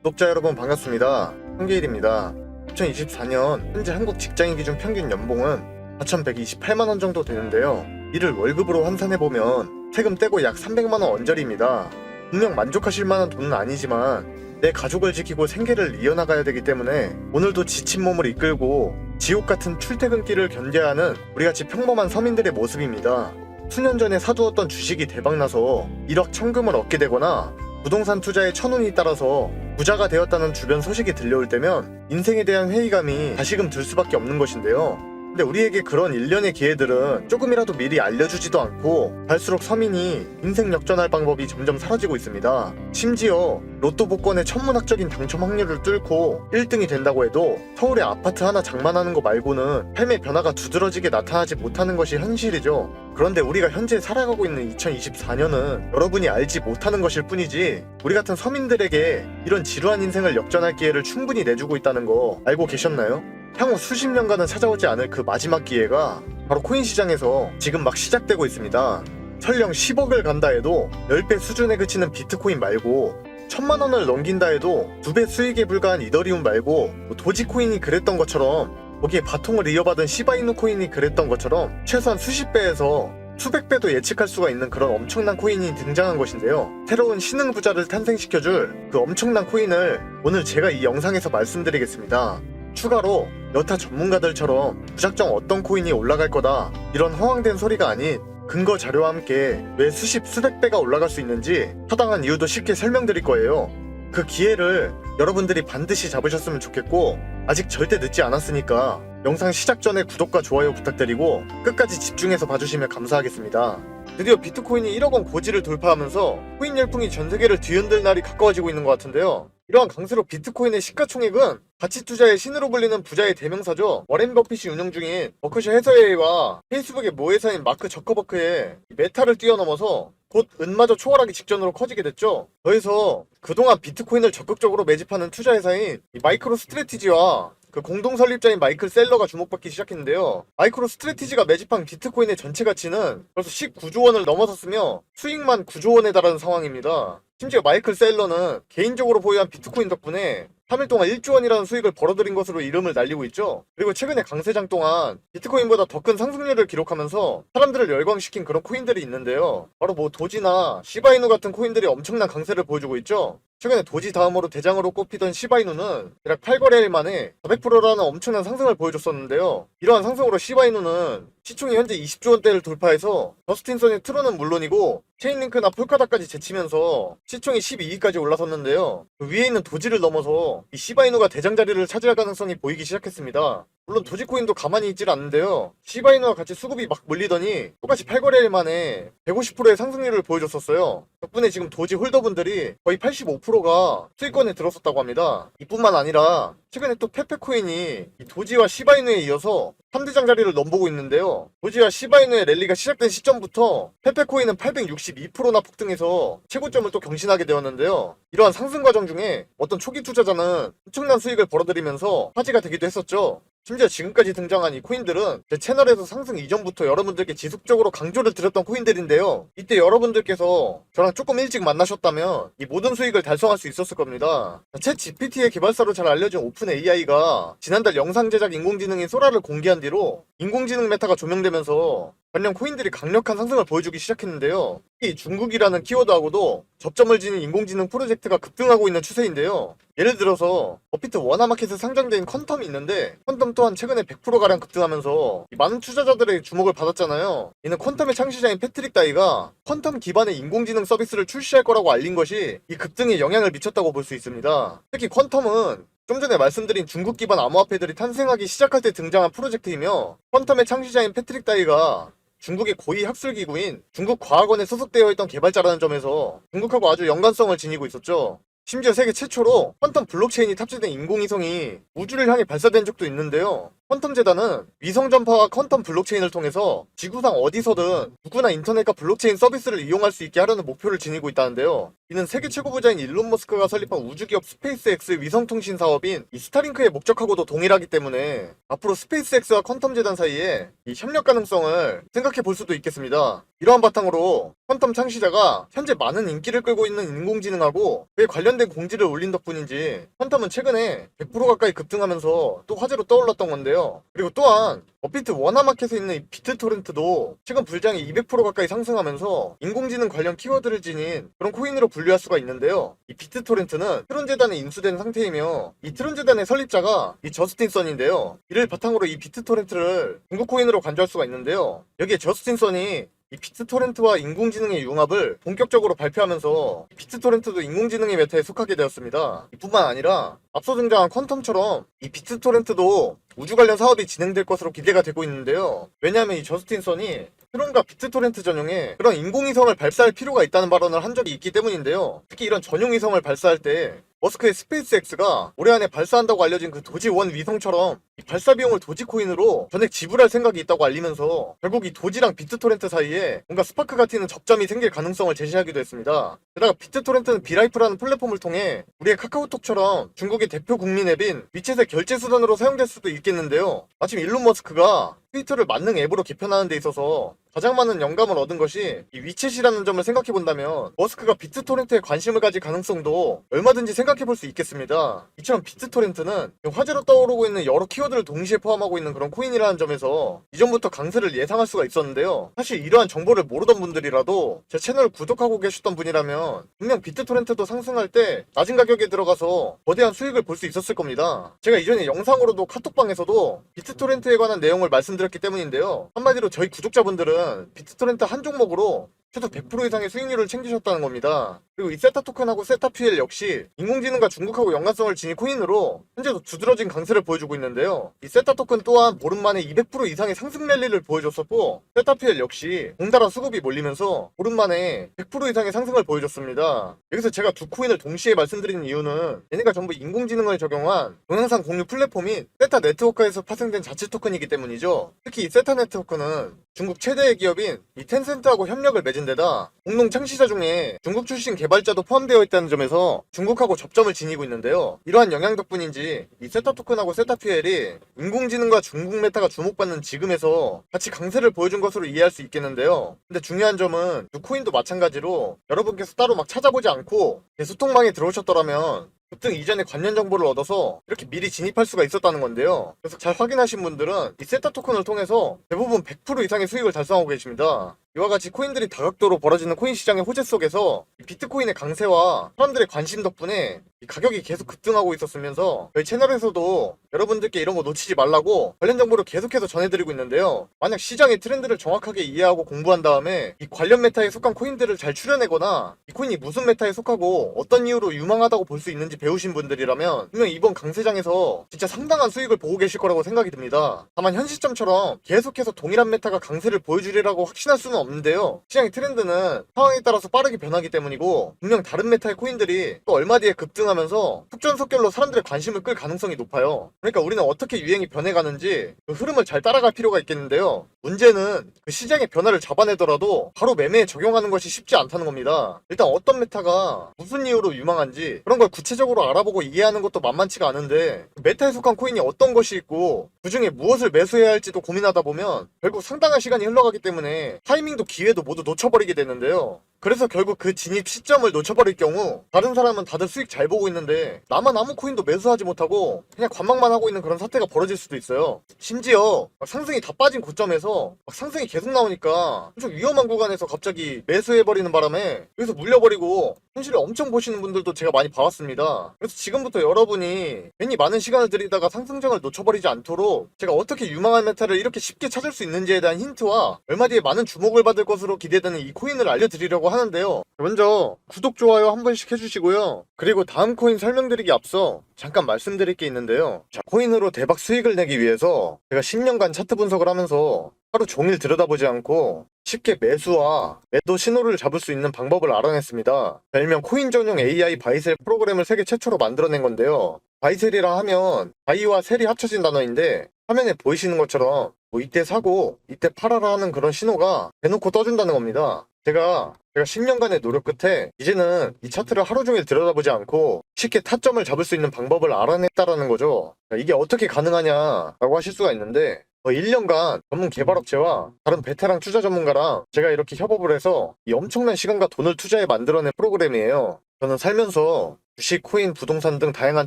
구독자 여러분 반갑습니다. 한계일입니다. 2024년 현재 한국 직장인 기준 평균 연봉은 4,128만원 정도 되는데요. 이를 월급으로 환산해보면 세금 떼고 약 300만원 언저리입니다. 분명 만족하실 만한 돈은 아니지만 내 가족을 지키고 생계를 이어나가야 되기 때문에 오늘도 지친 몸을 이끌고 지옥같은 출퇴근길을 견뎌야 하는 우리같이 평범한 서민들의 모습입니다. 수년 전에 사두었던 주식이 대박나서 1억 천금을 얻게 되거나 부동산 투자에 천운이 따라서 부자가 되었다는 주변 소식이 들려올 때면 인생에 대한 회의감이 다시금 들 수밖에 없는 것인데요. 근데 우리에게 그런 일련의 기회들은 조금이라도 미리 알려주지도 않고 갈수록 서민이 인생 역전할 방법이 점점 사라지고 있습니다. 심지어 로또 복권의 천문학적인 당첨 확률을 뚫고 1등이 된다고 해도 서울에 아파트 하나 장만하는 거 말고는 삶의 변화가 두드러지게 나타나지 못하는 것이 현실이죠. 그런데 우리가 현재 살아가고 있는 2024년은 여러분이 알지 못하는 것일 뿐이지 우리 같은 서민들에게 이런 지루한 인생을 역전할 기회를 충분히 내주고 있다는 거 알고 계셨나요? 향후 수십 년간은 찾아오지 않을 그 마지막 기회가 바로 코인 시장에서 지금 막 시작되고 있습니다. 설령 10억을 간다 해도 10배 수준에 그치는 비트코인 말고 1000만원을 넘긴다 해도 2배 수익에 불과한 이더리움 말고 도지코인이 그랬던 것처럼 거기에 바통을 이어받은 시바이누 코인이 그랬던 것처럼 최소한 수십 배에서 수백 배도 예측할 수가 있는 그런 엄청난 코인이 등장한 것인데요. 새로운 신흥 부자를 탄생시켜줄 그 엄청난 코인을 오늘 제가 이 영상에서 말씀드리겠습니다. 추가로 여타 전문가들처럼 무작정 어떤 코인이 올라갈 거다 이런 허황된 소리가 아닌 근거 자료와 함께 왜 수십 수백 배가 올라갈 수 있는지 타당한 이유도 쉽게 설명드릴 거예요. 그 기회를 여러분들이 반드시 잡으셨으면 좋겠고 아직 절대 늦지 않았으니까 영상 시작 전에 구독과 좋아요 부탁드리고 끝까지 집중해서 봐주시면 감사하겠습니다. 드디어 비트코인이 1억원 고지를 돌파하면서 코인 열풍이 전세계를 뒤흔들 날이 가까워지고 있는 것 같은데요. 이러한 강세로 비트코인의 시가총액은 가치 투자의 신으로 불리는 부자의 대명사죠. 워렌 버핏이 운영 중인 버크셔 해서웨이와 페이스북의 모회사인 마크 저커버크의 메타를 뛰어넘어서 곧 은마저 초월하기 직전으로 커지게 됐죠. 더해서 그동안 비트코인을 적극적으로 매집하는 투자회사인 마이크로 스트래티지와 그 공동 설립자인 마이클 셀러가 주목받기 시작했는데요. 마이크로 스트래티지가 매집한 비트코인의 전체 가치는 벌써 19조 원을 넘어섰으며 수익만 9조 원에 달하는 상황입니다. 심지어 마이클 셀러는 개인적으로 보유한 비트코인 덕분에 3일 동안 1조 원이라는 수익을 벌어들인 것으로 이름을 날리고 있죠. 그리고 최근에 강세장 동안 비트코인보다 더 큰 상승률을 기록하면서 사람들을 열광시킨 그런 코인들이 있는데요. 바로 도지나 시바이누 같은 코인들이 엄청난 강세를 보여주고 있죠. 최근에 도지 다음으로 대장으로 꼽히던 시바이누는 대략 8거래일 만에 400%라는 엄청난 상승을 보여줬었는데요. 이러한 상승으로 시바이누는 시총이 현재 20조 원대를 돌파해서 저스틴선의 트론은 물론이고 체인링크나 폴카다까지 제치면서 시총이 12위까지 올라섰는데요. 그 위에 있는 도지를 넘어서 이 시바이누가 대장 자리를 차지할 가능성이 보이기 시작했습니다. 물론 도지코인도 가만히 있질 않는데요. 시바이누와 같이 수급이 막 몰리더니 똑같이 8거래일 만에 150%의 상승률을 보여줬었어요. 덕분에 지금 도지 홀더분들이 거의 85%가 수익권에 들었었다고 합니다. 이뿐만 아니라 최근에 또 페페코인이 이 도지와 시바이누에 이어서 3대장 자리를 넘보고 있는데요. 도지와 시바이누의 랠리가 시작된 시점부터 페페코인은 862%나 폭등해서 최고점을 또 경신하게 되었는데요. 이러한 상승 과정 중에 어떤 초기 투자자는 엄청난 수익을 벌어들이면서 화제가 되기도 했었죠. 심지어 지금까지 등장한 이 코인들은 제 채널에서 상승 이전부터 여러분들께 지속적으로 강조를 드렸던 코인들인데요. 이때 여러분들께서 저랑 조금 일찍 만나셨다면 이 모든 수익을 달성할 수 있었을 겁니다. 챗 GPT의 개발사로 잘 알려진 오픈 AI가 지난달 영상 제작 인공지능인 소라를 공개한 뒤로 인공지능 메타가 조명되면서 관련 코인들이 강력한 상승을 보여주기 시작했는데요. 이 중국이라는 키워드하고도 접점을 지닌 인공지능 프로젝트가 급등하고 있는 추세인데요. 예를 들어서 버피트 원화마켓에 상장된 퀀텀이 있는데 퀀텀 또한 최근에 100%가량 급등하면서 많은 투자자들의 주목을 받았잖아요. 이는 퀀텀의 창시자인 패트릭 다이가 퀀텀 기반의 인공지능 서비스를 출시할 거라고 알린 것이 이 급등에 영향을 미쳤다고 볼 수 있습니다. 특히 퀀텀은 좀 전에 말씀드린 중국 기반 암호화폐들이 탄생하기 시작할 때 등장한 프로젝트이며 퀀텀의 창시자인 패트릭 다이가 중국의 고위 학술기구인 중국과학원에 소속되어 있던 개발자라는 점에서 중국하고 아주 연관성을 지니고 있었죠. 심지어 세계 최초로 퀀텀 블록체인이 탑재된 인공위성이 우주를 향해 발사된 적도 있는데요. 퀀텀 재단은 위성 전파와 퀀텀 블록체인을 통해서 지구상 어디서든 누구나 인터넷과 블록체인 서비스를 이용할 수 있게 하려는 목표를 지니고 있다는데요. 이는 세계 최고 부자인 일론 머스크가 설립한 우주기업 스페이스X의 위성통신 사업인 이 스타링크의 목적하고도 동일하기 때문에 앞으로 스페이스X와 퀀텀 재단 사이에 이 협력 가능성을 생각해 볼 수도 있겠습니다. 이러한 바탕으로 퀀텀 창시자가 현재 많은 인기를 끌고 있는 인공지능하고 그에 관련된 공지를 올린 덕분인지 퀀텀은 최근에 100% 가까이 급등하면서 또 화제로 떠올랐던 건데요. 그리고 또한 업비트 원화마켓에 있는 이 비트토렌트도 최근 불장이 200% 가까이 상승하면서 인공지능 관련 키워드를 지닌 그런 코인으로 분류할 수가 있는데요. 이 비트토렌트는 트론 재단에 인수된 상태이며 이 트론 재단의 설립자가 이 저스틴 선인데요. 이를 바탕으로 이 비트토렌트를 중국 코인으로 간주할 수가 있는데요. 여기에 저스틴 선이 이 비트토렌트와 인공지능의 융합을 본격적으로 발표하면서 비트토렌트도 인공지능의 메타에 속하게 되었습니다. 이뿐만 아니라 앞서 등장한 퀀텀처럼 이 비트토렌트도 우주 관련 사업이 진행될 것으로 기대가 되고 있는데요. 왜냐하면 이 저스틴 선이 트론과 비트토렌트 전용에 그런 인공위성을 발사할 필요가 있다는 발언을 한 적이 있기 때문인데요. 특히 이런 전용 위성을 발사할 때 머스크의 스페이스X가 올해 안에 발사한다고 알려진 그 도지1 위성처럼 이 발사 비용을 도지코인으로 전액 지불할 생각이 있다고 알리면서 결국 이 도지랑 비트토렌트 사이에 뭔가 스파크 같은 접점이 생길 가능성을 제시하기도 했습니다. 게다가 비트토렌트는 비라이프라는 플랫폼을 통해 우리의 카카오톡처럼 중국의 대표 국민 앱인 위챗의 결제 수단으로 사용될 수도 있겠는데요. 마침 일론 머스크가 트위터를 만능 앱으로 개편하는 데 있어서 가장 많은 영감을 얻은 것이 이 위챗이라는 점을 생각해본다면 머스크가 비트토렌트에 관심을 가질 가능성도 얼마든지 생각해볼 수 있겠습니다. 이처럼 비트토렌트는 화제로 떠오르고 있는 여러 키워드를 동시에 포함하고 있는 그런 코인이라는 점에서 이전부터 강세를 예상할 수가 있었는데요. 사실 이러한 정보를 모르던 분들이라도 제 채널을 구독하고 계셨던 분이라면 분명 비트토렌트도 상승할 때 낮은 가격에 들어가서 거대한 수익을 볼 수 있었을 겁니다. 제가 이전에 영상으로도 카톡방에서도 비트토렌트에 관한 내용을 말씀드렸기 때문인데요. 한마디로 저희 구독자분들은 비트토렌트 한 종목으로 최소 100% 이상의 수익률을 챙기셨다는 겁니다. 그리고 이 세타 토큰하고 세타 퓨엘 역시 인공지능과 중국하고 연관성을 지닌 코인으로 현재도 두드러진 강세를 보여주고 있는데요. 이 세타 토큰 또한 보름 만에 200% 이상의 상승 랠리를 보여줬었고 세타 퓨엘 역시 덩달아 수급이 몰리면서 보름 만에 100% 이상의 상승을 보여줬습니다. 여기서 제가 두 코인을 동시에 말씀드리는 이유는 얘네가 전부 인공지능을 적용한 동영상 공유 플랫폼인 세타 네트워크에서 파생된 자체 토큰이기 때문이죠. 특히 이 세타 네트워크는 중국 최대의 기업인 이 텐센트하고 협력을 맺은 데다 공동 창시자 중에 중국 출신 개발자도 포함되어 있다는 점에서 중국하고 접점을 지니고 있는데요. 이러한 영향 덕분인지 이 세타 토큰하고 세타 퓨엘이 인공지능과 중국 메타가 주목받는 지금에서 같이 강세를 보여준 것으로 이해할 수 있겠는데요. 근데 중요한 점은 두 코인도 마찬가지로 여러분께서 따로 막 찾아보지 않고 제 소통방에 들어오셨더라면 급등 이전에 관련 정보를 얻어서 이렇게 미리 진입할 수가 있었다는 건데요. 그래서 잘 확인하신 분들은 이 세타 토큰을 통해서 대부분 100% 이상의 수익을 달성하고 계십니다. 이와 같이 코인들이 다각도로 벌어지는 코인 시장의 호재 속에서 비트코인의 강세와 사람들의 관심 덕분에 이 가격이 계속 급등하고 있었으면서 저희 채널에서도 여러분들께 이런 거 놓치지 말라고 관련 정보를 계속해서 전해드리고 있는데요. 만약 시장의 트렌드를 정확하게 이해하고 공부한 다음에 이 관련 메타에 속한 코인들을 잘 추려내거나 이 코인이 무슨 메타에 속하고 어떤 이유로 유망하다고 볼 수 있는지 배우신 분들이라면 분명 이번 강세장에서 진짜 상당한 수익을 보고 계실 거라고 생각이 듭니다. 다만 현 시점처럼 계속해서 동일한 메타가 강세를 보여주리라고 확신할 수는 없는데요. 시장의 트렌드는 상황에 따라서 빠르게 변하기 때문이고 분명 다른 메타의 코인들이 또 얼마 뒤에 급등하면서 속전속결로 사람들의 관심을 끌 가능성이 높아요. 그러니까 우리는 어떻게 유행이 변해가는지 그 흐름을 잘 따라갈 필요가 있겠는데요. 문제는 그 시장의 변화를 잡아내더라도 바로 매매에 적용하는 것이 쉽지 않다는 겁니다. 일단 어떤 메타가 무슨 이유로 유망한지 그런 걸 구체적으로 알아보고 이해하는 것도 만만치가 않은데 그 메타에 속한 코인이 어떤 것이 있고 그 중에 무엇을 매수해야 할지도 고민하다 보면 결국 상당한 시간이 흘러가기 때문에 타이밍도 기회도 모두 놓쳐버리게 되는데요. 그래서 결국 그 진입 시점을 놓쳐버릴 경우 다른 사람은 다들 수익 잘 보고 있는데 나만 아무 코인도 매수하지 못하고 그냥 관망만 하고 있는 그런 사태가 벌어질 수도 있어요. 심지어 상승이 다 빠진 고점에서 상승이 계속 나오니까 엄청 위험한 구간에서 갑자기 매수해버리는 바람에 여기서 물려버리고 현실을 엄청 보시는 분들도 제가 많이 봐왔습니다. 그래서 지금부터 여러분이 괜히 많은 시간을 들이다가 상승장을 놓쳐버리지 않도록 제가 어떻게 유망한 메타를 이렇게 쉽게 찾을 수 있는지에 대한 힌트와 얼마 뒤에 많은 주목을 받을 것으로 기대되는 이 코인을 알려드리려고 하는데요. 먼저 구독, 좋아요 한 번씩 해주시고요. 그리고 다음 코인 설명드리기 앞서 잠깐 말씀드릴 게 있는데요. 자, 코인으로 대박 수익을 내기 위해서 제가 10년간 차트 분석을 하면서 하루 종일 들여다보지 않고 쉽게 매수와 매도 신호를 잡을 수 있는 방법을 알아냈습니다. 별명 코인 전용 AI 바이셀 프로그램을 세계 최초로 만들어낸 건데요. 바이셀이라 하면 바이와 셀이 합쳐진 단어인데 화면에 보이시는 것처럼 뭐 이때 사고 이때 팔아라 하는 그런 신호가 대놓고 떠준다는 겁니다. 제가 10년간의 노력 끝에 이제는 이 차트를 하루 종일 들여다보지 않고 쉽게 타점을 잡을 수 있는 방법을 알아냈다라는 거죠. 이게 어떻게 가능하냐라고 하실 수가 있는데 1년간 전문 개발업체와 다른 베테랑 투자 전문가랑 제가 이렇게 협업을 해서 이 엄청난 시간과 돈을 투자해 만들어낸 프로그램이에요. 저는 살면서 주식, 코인, 부동산 등 다양한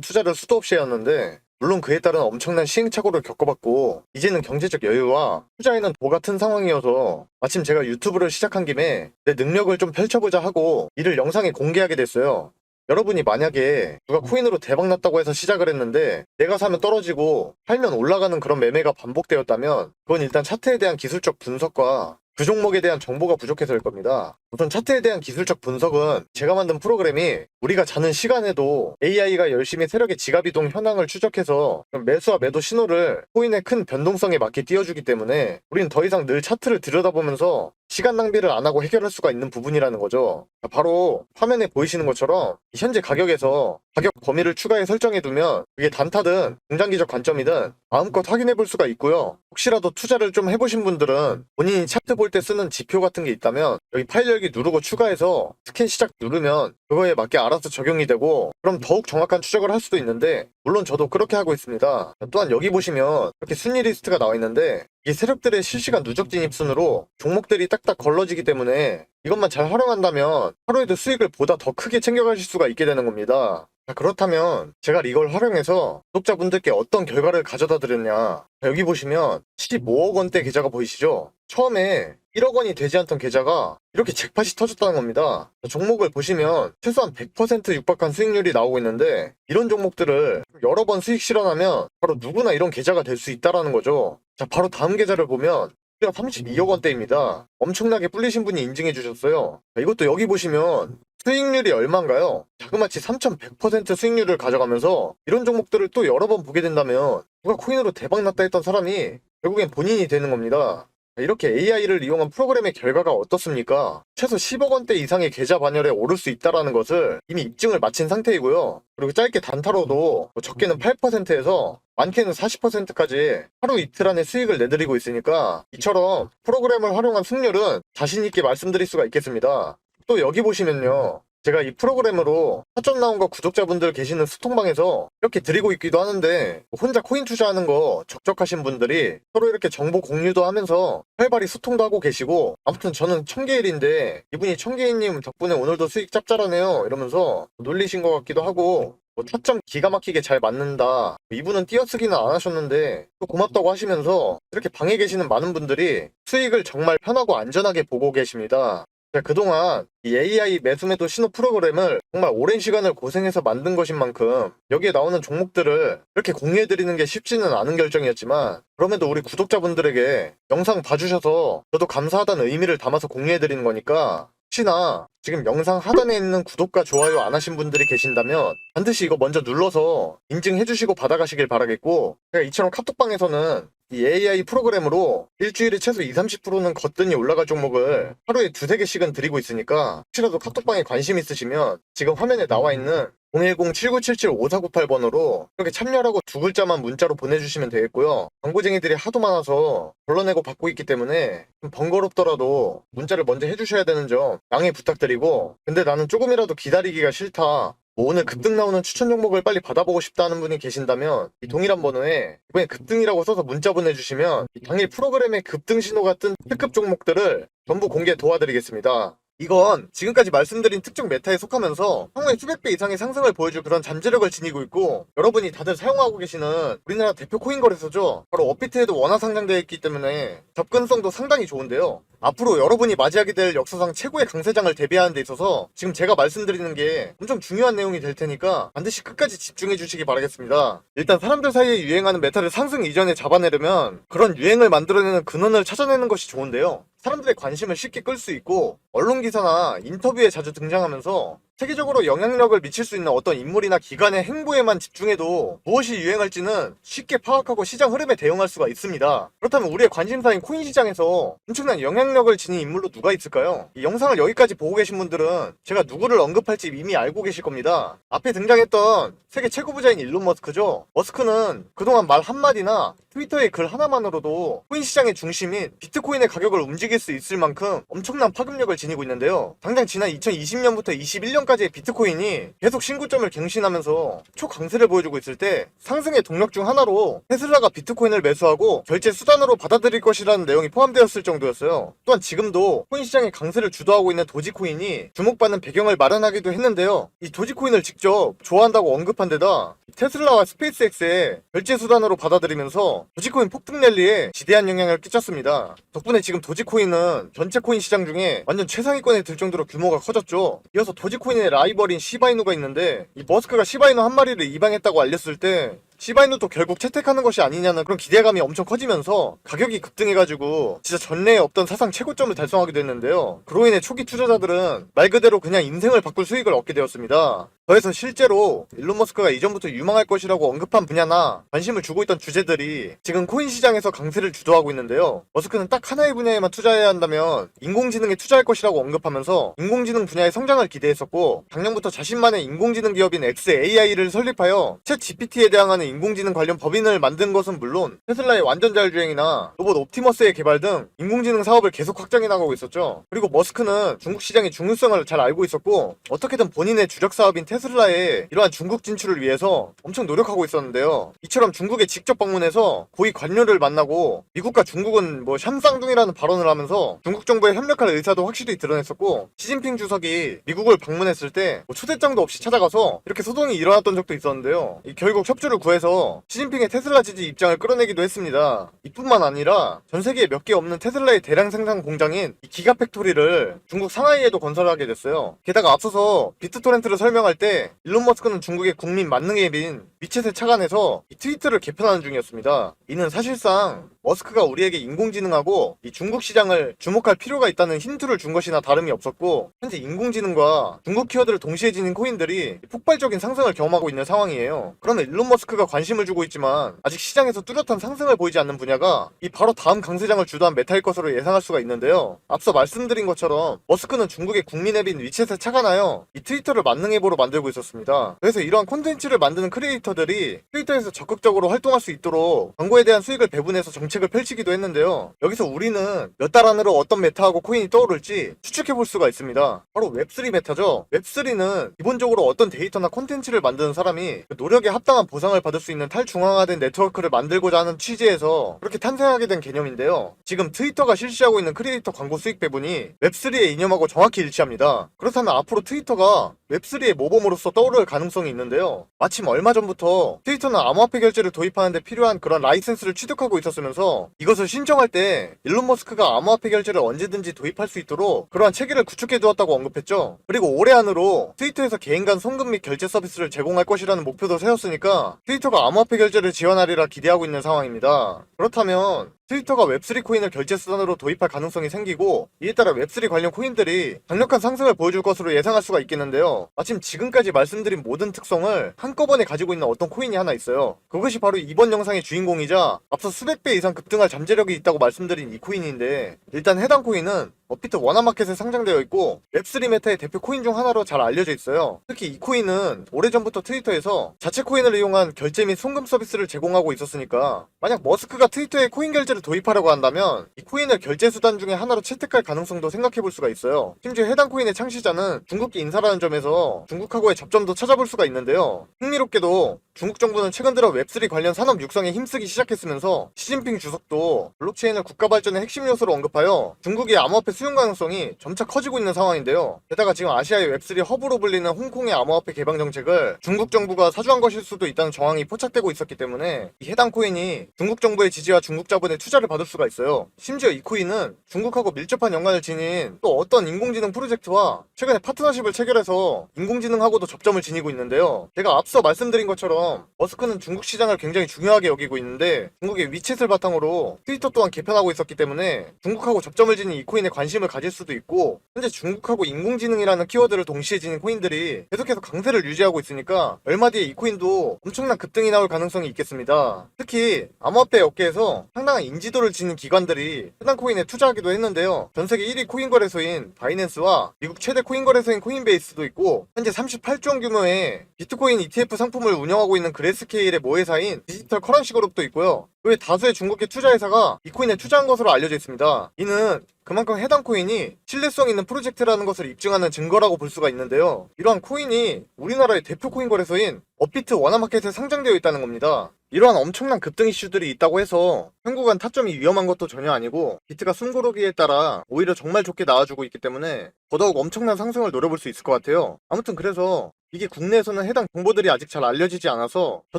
투자를 수도 없이 해왔는데 물론 그에 따른 엄청난 시행착오를 겪어봤고 이제는 경제적 여유와 투자에는 도 같은 상황이어서 마침 제가 유튜브를 시작한 김에 내 능력을 좀 펼쳐보자 하고 이를 영상에 공개하게 됐어요. 여러분이 만약에 누가 코인으로 대박 났다고 해서 시작을 했는데 내가 사면 떨어지고 팔면 올라가는 그런 매매가 반복되었다면 그건 일단 차트에 대한 기술적 분석과 그 종목에 대한 정보가 부족해서일 겁니다. 우선 차트에 대한 기술적 분석은 제가 만든 프로그램이 우리가 자는 시간에도 AI가 열심히 세력의 지갑이동 현황을 추적해서 매수와 매도 신호를 코인의 큰 변동성에 맞게 띄워주기 때문에 우리는 더 이상 늘 차트를 들여다보면서 시간 낭비를 안 하고 해결할 수가 있는 부분이라는 거죠. 바로 화면에 보이시는 것처럼 현재 가격에서 가격 범위를 추가해 설정해두면 그게 단타든 중장기적 관점이든 마음껏 확인해 볼 수가 있고요. 혹시라도 투자를 좀 해보신 분들은 본인이 차트 볼 때 쓰는 지표 같은 게 있다면 여기 파일 열기 누르고 추가해서 스캔 시작 누르면 그거에 맞게 알아서 적용이 되고 그럼 더욱 정확한 추적을 할 수도 있는데 물론 저도 그렇게 하고 있습니다. 또한 여기 보시면 이렇게 순위 리스트가 나와 있는데 이 세력들의 실시간 누적 진입 순으로 종목들이 딱딱 걸러지기 때문에 이것만 잘 활용한다면 하루에도 수익을 보다 더 크게 챙겨가실 수가 있게 되는 겁니다. 그렇다면 제가 이걸 활용해서 구독자분들께 어떤 결과를 가져다 드렸냐, 여기 보시면 15억 원대 계좌가 보이시죠? 처음에 1억 원이 되지 않던 계좌가 이렇게 잭팟이 터졌다는 겁니다. 종목을 보시면 최소한 100% 육박한 수익률이 나오고 있는데 이런 종목들을 여러 번 수익 실현하면 바로 누구나 이런 계좌가 될 수 있다는 거죠. 자, 바로 다음 계좌를 보면 32억 원대입니다. 엄청나게 불리신 분이 인증해 주셨어요. 이것도 여기 보시면 수익률이 얼마인가요? 자그마치 3100% 수익률을 가져가면서 이런 종목들을 또 여러 번 보게 된다면 누가 코인으로 대박 났다 했던 사람이 결국엔 본인이 되는 겁니다. 이렇게 AI를 이용한 프로그램의 결과가 어떻습니까? 최소 10억 원대 이상의 계좌 반열에 오를 수 있다는 것을 이미 입증을 마친 상태이고요. 그리고 짧게 단타로도 적게는 8%에서 많게는 40%까지 하루 이틀 안에 수익을 내드리고 있으니까 이처럼 프로그램을 활용한 승률은 자신있게 말씀드릴 수가 있겠습니다. 또 여기 보시면요. 제가 이 프로그램으로 타점 나온 거 구독자분들 계시는 소통방에서 이렇게 드리고 있기도 하는데 혼자 코인 투자하는 거 적적하신 분들이 서로 이렇게 정보 공유도 하면서 활발히 소통도 하고 계시고 아무튼 저는 청개일인데 이분이 청개일님 덕분에 오늘도 수익 짭짤하네요 이러면서 놀리신 것 같기도 하고 타점 기가 막히게 잘 맞는다. 이분은 띄어쓰기는 안 하셨는데 또 고맙다고 하시면서 이렇게 방에 계시는 많은 분들이 수익을 정말 편하고 안전하게 보고 계십니다. 그동안 이 AI 매수매도 신호 프로그램을 정말 오랜 시간을 고생해서 만든 것인 만큼 여기에 나오는 종목들을 이렇게 공유해드리는 게 쉽지는 않은 결정이었지만 그럼에도 우리 구독자분들에게 영상 봐주셔서 저도 감사하다는 의미를 담아서 공유해드리는 거니까 혹시나 지금 영상 하단에 있는 구독과 좋아요 안 하신 분들이 계신다면 반드시 이거 먼저 눌러서 인증해주시고 받아가시길 바라겠고 제가 이처럼 카톡방에서는 이 AI 프로그램으로 일주일에 최소 20-30%는 거뜬히 올라갈 종목을 하루에 2-3개씩은 드리고 있으니까 혹시라도 카톡방에 관심 있으시면 지금 화면에 나와 있는 010-7977-5498번으로 이렇게 참여라고 두 글자만 문자로 보내주시면 되겠고요. 광고쟁이들이 하도 많아서 걸러내고 받고 있기 때문에 좀 번거롭더라도 문자를 먼저 해주셔야 되는 점 양해 부탁드리고 근데 나는 조금이라도 기다리기가 싫다. 오늘 급등 나오는 추천 종목을 빨리 받아보고 싶다는 분이 계신다면 이 동일한 번호에 이번에 급등이라고 써서 문자 보내주시면 당일 프로그램의 급등 신호가 뜬 특급 종목들을 전부 공개 도와드리겠습니다. 이건 지금까지 말씀드린 특정 메타에 속하면서 향후에 수백 배 이상의 상승을 보여줄 그런 잠재력을 지니고 있고 여러분이 다들 사용하고 계시는 우리나라 대표 코인 거래소죠. 바로 업비트에도 원화 상장되어 있기 때문에 접근성도 상당히 좋은데요. 앞으로 여러분이 맞이하게 될 역사상 최고의 강세장을 대비하는 데 있어서 지금 제가 말씀드리는 게 엄청 중요한 내용이 될 테니까 반드시 끝까지 집중해 주시기 바라겠습니다. 일단 사람들 사이에 유행하는 메타를 상승 이전에 잡아내려면 그런 유행을 만들어내는 근원을 찾아내는 것이 좋은데요. 사람들의 관심을 쉽게 끌 수 있고 언론 기사나 인터뷰에 자주 등장하면서 세계적으로 영향력을 미칠 수 있는 어떤 인물이나 기관의 행보에만 집중해도 무엇이 유행할지는 쉽게 파악하고 시장 흐름에 대응할 수가 있습니다. 그렇다면 우리의 관심사인 코인 시장에서 엄청난 영향력을 지닌 인물로 누가 있을까요? 이 영상을 여기까지 보고 계신 분들은 제가 누구를 언급할지 이미 알고 계실 겁니다. 앞에 등장했던 세계 최고 부자인 일론 머스크죠. 머스크는 그동안 말 한마디나 트위터의 글 하나만으로도 코인 시장의 중심인 비트코인의 가격을 움직일 수 있을 만큼 엄청난 파급력을 지니고 있는데요. 당장 지난 2020년부터 21년까지의 비트코인이 계속 신고점을 갱신하면서 초강세를 보여주고 있을 때 상승의 동력 중 하나로 테슬라가 비트코인을 매수하고 결제 수단으로 받아들일 것이라는 내용이 포함되었을 정도였어요. 또한 지금도 코인 시장의 강세를 주도하고 있는 도지코인이 주목받는 배경을 마련하기도 했는데요. 이 도지코인을 직접 좋아한다고 언급한 데다 테슬라와 스페이스X의 결제 수단으로 받아들이면서 도지코인 폭등 랠리에 지대한 영향을 끼쳤습니다. 덕분에 지금 도지코인은 전체 코인 시장 중에 완전 최상위권에 들 정도로 규모가 커졌죠. 이어서 도지코인의 라이벌인 시바이누가 있는데 이 머스크가 시바이누 한 마리를 입양했다고 알렸을 때 시바이누도 결국 채택하는 것이 아니냐는 그런 기대감이 엄청 커지면서 가격이 급등해가지고 진짜 전례에 없던 사상 최고점을 달성하게 됐는데요. 그로 인해 초기 투자자들은 말 그대로 그냥 인생을 바꿀 수익을 얻게 되었습니다. 더해서 실제로 일론 머스크가 이전부터 유망할 것이라고 언급한 분야나 관심을 주고 있던 주제들이 지금 코인 시장에서 강세를 주도하고 있는데요. 머스크는 딱 하나의 분야에만 투자해야 한다면 인공지능에 투자할 것이라고 언급하면서 인공지능 분야의 성장을 기대했었고, 작년부터 자신만의 인공지능 기업인 xAI를 설립하여 챗 GPT에 대항하는 인공지능 관련 법인을 만든 것은 물론 테슬라의 완전 자율주행이나 로봇 옵티머스의 개발 등 인공지능 사업을 계속 확장해 나가고 있었죠. 그리고 머스크는 중국 시장의 중요성을 잘 알고 있었고, 어떻게든 본인의 주력 사업인 테슬라의 이러한 중국 진출을 위해서 엄청 노력하고 있었는데요. 이처럼 중국에 직접 방문해서 고위 관료를 만나고 미국과 중국은 샴쌍둥이라는 발언을 하면서 중국 정부에 협력할 의사도 확실히 드러냈었고, 시진핑 주석이 미국을 방문했을 때 초대장도 없이 찾아가서 이렇게 소동이 일어났던 적도 있었는데요. 결국 협조를 구해서 시진핑의 테슬라 지지 입장을 끌어내기도 했습니다. 이뿐만 아니라 전 세계에 몇 개 없는 테슬라의 대량 생산 공장인 기가팩토리를 중국 상하이에도 건설하게 됐어요. 게다가 앞서서 비트토렌트를 설명할 때 일론 머스크는 중국의 국민 만능 앱인 위챗에 착안해서 이 트위터를 개편하는 중이었습니다. 이는 사실상 머스크가 우리에게 인공지능하고 이 중국 시장을 주목할 필요가 있다는 힌트를 준 것이나 다름이 없었고, 현재 인공지능과 중국 키워드를 동시에 지닌 코인들이 폭발적인 상승을 경험하고 있는 상황이에요. 그러면 일론 머스크가 관심을 주고 있지만 아직 시장에서 뚜렷한 상승을 보이지 않는 분야가 이 바로 다음 강세장을 주도한 메타일 것으로 예상할 수가 있는데요. 앞서 말씀드린 것처럼 머스크는 중국의 국민 앱인 위챗에 착안하여 이 트위터를 만능 앱으로 만들고 있었습니다. 그래서 이러한 콘텐츠를 만드는 크리에이터들이 트위터에서 적극적으로 활동할 수 있도록 광고에 대한 수익을 배분해서 정책을 펼치기도 했는데요. 여기서 우리는 몇 달 안으로 어떤 메타하고 코인이 떠오를지 추측해볼 수가 있습니다. 바로 웹3 메타죠. 웹3는 기본적으로 어떤 데이터나 콘텐츠를 만드는 사람이 그 노력에 합당한 보상을 받을 수 있는 탈중앙화된 네트워크를 만들고자 하는 취지에서 그렇게 탄생하게 된 개념인데요. 지금 트위터가 실시하고 있는 크리에이터 광고 수익 배분이 웹3의 이념하고 정확히 일치합니다. 그렇다면 앞으로 트위터가 웹3의 모범으로서 떠오를 가능성이 있는데요. 마침 얼마 전부터 트위터는 암호화폐 결제를 도입하는 데 필요한 그런 라이센스를 취득하고 있었으면서 이것을 신청할 때 일론 머스크가 암호화폐 결제를 언제든지 도입할 수 있도록 그러한 체계를 구축해 두었다고 언급했죠. 그리고 올해 안으로 트위터에서 개인 간 송금 및 결제 서비스를 제공할 것이라는 목표도 세웠으니까 트위터가 암호화폐 결제를 지원하리라 기대하고 있는 상황입니다. 그렇다면 트위터가 웹3 코인을 결제 수단으로 도입할 가능성이 생기고, 이에 따라 웹3 관련 코인들이 강력한 상승을 보여줄 것으로 예상할 수가 있겠는데요. 마침 지금까지 말씀드린 모든 특성을 한꺼번에 가지고 있는 어떤 코인이 하나 있어요. 그것이 바로 이번 영상의 주인공이자 앞서 수백 배 이상 급등할 잠재력이 있다고 말씀드린 이 코인인데, 일단 해당 코인은 업비트 원화마켓에 상장되어 있고 웹3 메타의 대표 코인 중 하나로 잘 알려져 있어요. 특히 이 코인은 오래전부터 트위터에서 자체 코인을 이용한 결제 및 송금 서비스를 제공하고 있었으니까, 만약 머스크가 트위터에 코인 결제를 도입하려고 한다면 이 코인을 결제 수단 중에 하나로 채택할 가능성도 생각해볼 수가 있어요. 심지어 해당 코인의 창시자는 중국계 인사라는 점에서 중국하고의 접점도 찾아볼 수가 있는데요. 흥미롭게도 중국 정부는 최근 들어 웹3 관련 산업 육성에 힘쓰기 시작했으면서 시진핑 주석도 블록체인을 국가 발전의 핵심 요소로 언급하여 중국의 암호화폐 수용 가능성이 점차 커지고 있는 상황인데요. 게다가 지금 아시아의 웹3 허브로 불리는 홍콩의 암호화폐 개방 정책을 중국 정부가 사주한 것일 수도 있다는 정황이 포착되고 있었기 때문에 이 해당 코인이 중국 정부의 지지와 중국 자본의 투자를 받을 수가 있어요. 심지어 이 코인은 중국하고 밀접한 연관을 지닌 또 어떤 인공지능 프로젝트와 최근에 파트너십을 체결해서 인공지능하고도 접점을 지니고 있는데요. 제가 앞서 말씀드린 것처럼 머스크는 중국 시장을 굉장히 중요하게 여기고 있는데, 중국의 위챗을 바탕으로 트위터 또한 개편하고 있었기 때문에 중국하고 접점을 지닌 이 코인에 관심을 가질 수도 있고, 현재 중국하고 인공지능이라는 키워드를 동시에 지닌 코인들이 계속해서 강세를 유지하고 있으니까 얼마 뒤에 이 코인도 엄청난 급등이 나올 가능성이 있겠습니다. 특히 암호화폐 업계에서 상당한 인지도를 지닌 기관들이 해당 코인에 투자하기도 했는데요. 전세계 1위 코인 거래소인 바이낸스와 미국 최대 코인 거래소인 코인베이스도 있고, 현재 38조 원 규모의 비트코인 ETF 상품을 운영하고 운영하고 있는 그레스케일의 모회사인 디지털 커런시 그룹도 있고요. 그 외 다수의 중국계 투자회사가 이 코인에 투자한 것으로 알려져 있습니다. 이는 그만큼 해당 코인이 신뢰성 있는 프로젝트라는 것을 입증하는 증거라고 볼 수가 있는데요. 이러한 코인이 우리나라의 대표 코인 거래소인 업비트 원화마켓에 상장되어 있다는 겁니다. 이러한 엄청난 급등 이슈들이 있다고 해서 한국은 타점이 위험한 것도 전혀 아니고 비트가 숨고르기에 따라 오히려 정말 좋게 나와주고 있기 때문에 더더욱 엄청난 상승을 노려볼 수 있을 것 같아요. 아무튼 그래서 이게 국내에서는 해당 정보들이 아직 잘 알려지지 않아서 저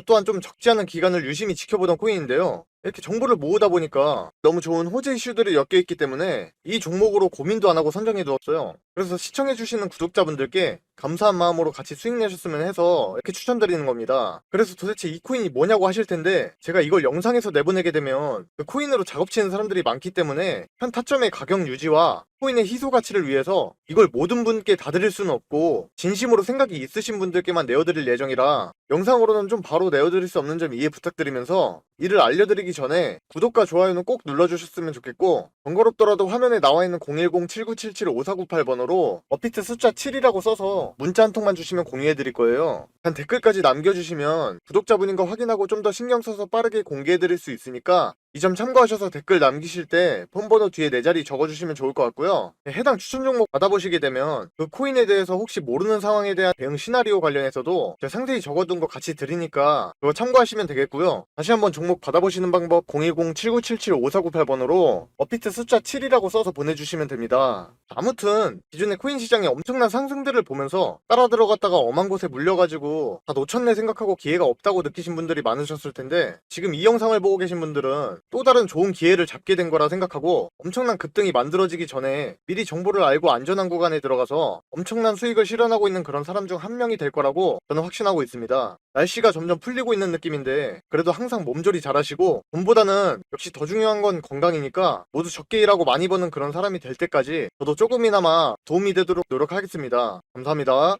또한 좀 적지 않은 기간을 유심히 지켜보던 코인인데요. 이렇게 정보를 모으다 보니까 너무 좋은 호재 이슈들이 엮여 있기 때문에 이 종목으로 고민도 안 하고 선정해 두었어요. 그래서 시청해주시는 구독자분들께 감사한 마음으로 같이 수익 내셨으면 해서 이렇게 추천드리는 겁니다. 그래서 도대체 이 코인이 뭐냐고 하실 텐데 제가 이걸 영상에서 내보내게 되면 그 코인으로 작업치는 사람들이 많기 때문에 현 타점의 가격 유지와 코인의 희소 가치를 위해서 이걸 모든 분께 다 드릴 수는 없고 진심으로 생각이 있으신 분들께만 내어드릴 예정이라 영상으로는 좀 바로 내어드릴 수 없는 점 이해 부탁드리면서 이를 알려드리기 전에 구독과 좋아요는 꼭 눌러주셨으면 좋겠고 번거롭더라도 화면에 나와있는 010-7977-5498번호로 업비트 숫자 7이라고 써서 문자 한 통만 주시면 공유해드릴 거예요. 단 댓글까지 남겨주시면 구독자분인 거 확인하고 좀 더 신경 써서 빠르게 공개해드릴 수 있으니까 이 점 참고하셔서 댓글 남기실 때 폰번호 뒤에 내 자리 적어주시면 좋을 것 같고요. 해당 추천 종목 받아보시게 되면 그 코인에 대해서 혹시 모르는 상황에 대한 대응 시나리오 관련해서도 제가 상세히 적어둔 거 같이 드리니까 그거 참고하시면 되겠고요. 다시 한번 종목 받아보시는 방법 010-7977-5498번호로 업비트 숫자 7이라고 써서 보내주시면 됩니다. 아무튼 기존의 코인 시장의 엄청난 상승들을 보면서 따라 들어갔다가 엄한 곳에 물려가지고 다 놓쳤네 생각하고 기회가 없다고 느끼신 분들이 많으셨을 텐데 지금 이 영상을 보고 계신 분들은 또 다른 좋은 기회를 잡게 된 거라 생각하고 엄청난 급등이 만들어지기 전에 미리 정보를 알고 안전한 구간에 들어가서 엄청난 수익을 실현하고 있는 그런 사람 중 한 명이 될 거라고 저는 확신하고 있습니다. 날씨가 점점 풀리고 있는 느낌인데 그래도 항상 몸조리 잘하시고 돈보다는 역시 더 중요한 건 건강이니까 모두 적게 일하고 많이 버는 그런 사람이 될 때까지 저도 조금이나마 도움이 되도록 노력하겠습니다. 감사합니다.